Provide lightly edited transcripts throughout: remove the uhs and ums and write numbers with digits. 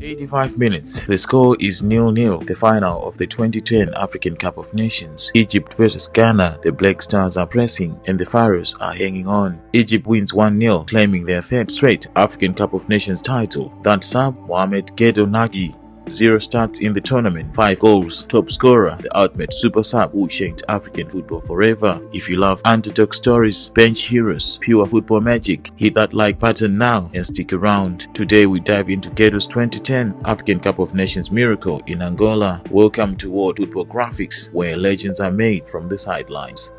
85 minutes. The score is 0-0. The final of the 2010 African Cup of Nations. Egypt versus Ghana. The Black Stars are pressing and the Pharaohs are hanging on. Egypt wins 1-0, claiming their third straight African Cup of Nations title. That sub, Mohamed Gedo Nagy. 0 starts in the tournament, 5 goals, top scorer, the ultimate super sub who changed African football forever. If you love underdog stories, bench heroes, pure football magic, hit that like button now and stick around. Today we dive into Gedo's 2010 African Cup of Nations miracle in Angola. Welcome to World Football Graphics, where legends are made from the sidelines.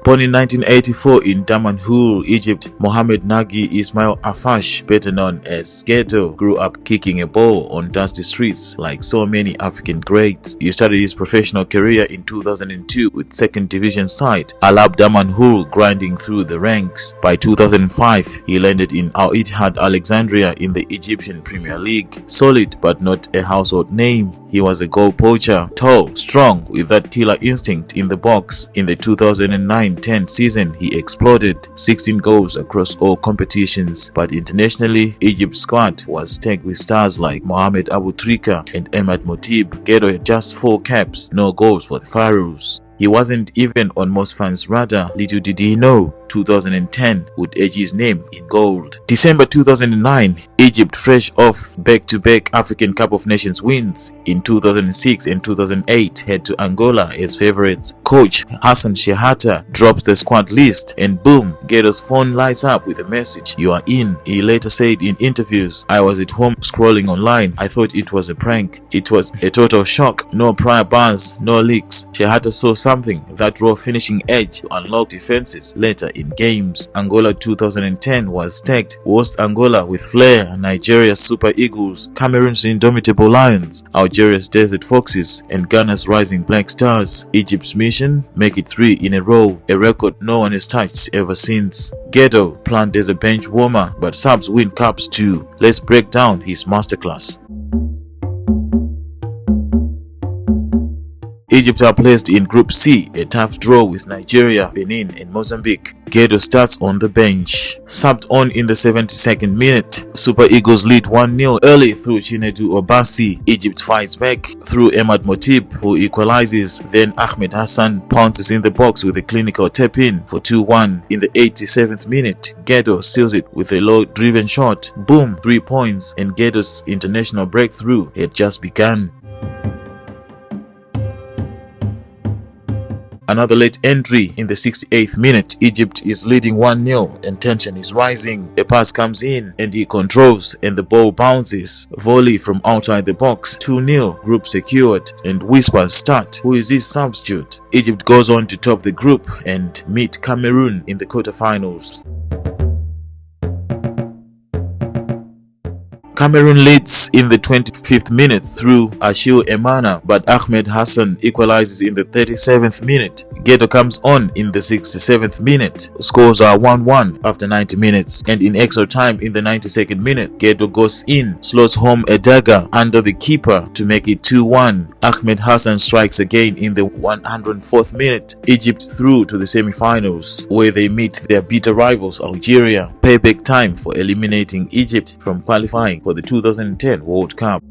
Born in 1984 in Damanhur, Egypt, Mohamed Nagy Ismail Afash, better known as Gedo, grew up kicking a ball on dusty streets like so many African greats. He started his professional career in 2002 with second division side Alab Damanhur, grinding through the ranks. By 2005, he landed in Al Ittihad Alexandria in the Egyptian Premier League. Solid but not a household name. He was a goal poacher, tall, strong, with that killer instinct in the box. In the 2009-10 season, he exploded, 16 goals across all competitions. But internationally, Egypt's squad was stacked with stars like Mohamed Abu Trika and Emad Motib. Gedo had just 4 caps, no goals for the Pharaohs. He wasn't even on most fans' radar. Little did he know, 2010 would edge his name in gold. December 2009, Egypt, fresh off back-to-back African Cup of Nations wins in 2006 and 2008, head to Angola as favorites. Coach Hassan Shehata drops the squad list and boom, Gedo's phone lights up with a message, "You are in." He later said in interviews, "I was at home scrolling online. I thought it was a prank. It was a total shock. No prior bars, no leaks." Shehata saw something, that raw finishing edge to unlock defenses later in games. Angola 2010 was stacked. Worst Angola with flair, Nigeria's Super Eagles, Cameroon's indomitable Lions, Algeria's Desert Foxes, and Ghana's rising Black Stars. Egypt's mission? Make it 3 in a row, a record no one has touched ever since. Gedo planned as a bench warmer, but subs win cups too. Let's break down his masterclass. Egypt are placed in Group C, a tough draw with Nigeria, Benin and Mozambique. Gedo starts on the bench. Subbed on in the 72nd minute, Super Eagles lead 1-0 early through Chinedu Obasi. Egypt fights back through Emad Motib, who equalizes. Then Ahmed Hassan pounces in the box with a clinical tap-in for 2-1. In the 87th minute, Gedo seals it with a low-driven shot. Boom, 3 points, and Gedo's international breakthrough had just begun. Another late entry in the 68th minute. Egypt is leading 1-0 and tension is rising. A pass comes in and he controls and the ball bounces. Volley from outside the box. 2-0, group secured, and whispers start. Who is this substitute? Egypt goes on to top the group and meet Cameroon in the quarterfinals. Cameroon leads in the 25th minute through Ashil Emana, but Ahmed Hassan equalizes in the 37th minute. Gedo comes on in the 67th minute. Scores are 1-1 after 90 minutes, and in extra time in the 92nd minute, Gedo goes in, slots home a dagger under the keeper to make it 2-1. Ahmed Hassan strikes again in the 104th minute. Egypt through to the semi-finals, where they meet their bitter rivals Algeria. Payback time for eliminating Egypt from qualifying for the 2010 World Cup.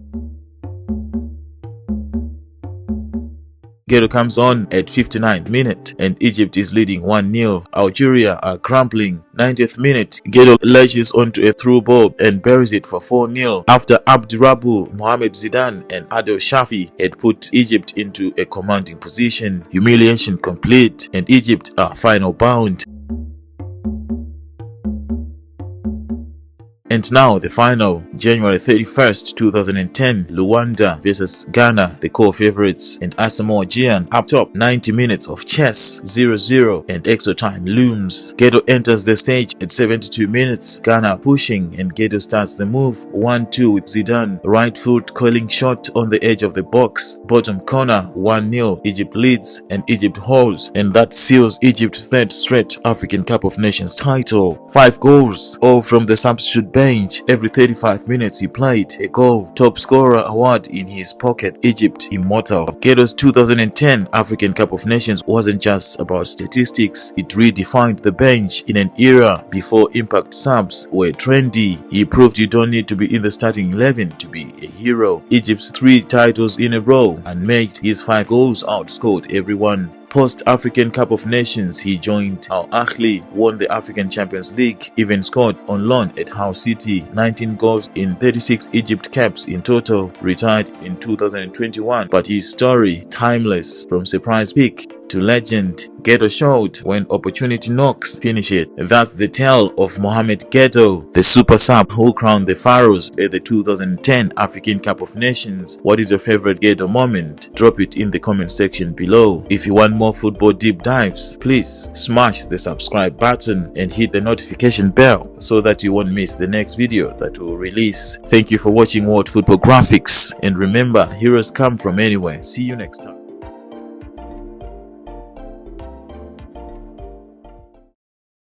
Gedo comes on at 59th minute and Egypt is leading 1-0. Algeria are crumpling. 90th minute, Gedo latches onto a through ball and buries it for 4-0 after Abdurabu, Mohamed Zidane and Adel Shafi had put Egypt into a commanding position. Humiliation complete and Egypt are final bound. And now the final, January 31st, 2010, Luanda versus Ghana, the co-favorites, and Asamoah Gyan up top. 90 minutes of chess, 0-0, and extra time looms. Gedo enters the stage at 72 minutes, Ghana pushing, and Gedo starts the move, 1-2 with Zidane. Right foot curling shot on the edge of the box, bottom corner, 1-0, Egypt leads, and Egypt holds, and that seals Egypt's third straight African Cup of Nations title. 5 goals, all from the substitute bench. bench. Every 35 minutes he played a goal. Top scorer award in his pocket. Egypt immortal. Gedo's 2010 African Cup of Nations wasn't just about statistics. It redefined the bench in an era before impact subs were trendy. He proved you don't need to be in the starting 11 to be a hero. Egypt's 3 titles in a row and made his 5 goals outscored everyone. Post-African Cup of Nations, he joined Al Ahly, won the African Champions League, even scored on loan at Hull City, 19 goals in 36 Egypt caps in total, retired in 2021. But his story, timeless, from surprise pick to legend. Gedo showed when opportunity knocks, finish it. That's the tale of Mohamed Gedo, the super sub who crowned the Pharaohs at the 2010 African Cup of Nations. What is your favorite Gedo moment? Drop it in the comment section below. If you want more football deep dives, please smash the subscribe button and hit the notification bell so that you won't miss the next video that we'll release. Thank you for watching World Football Graphics, and remember, heroes come from anywhere. See you next time.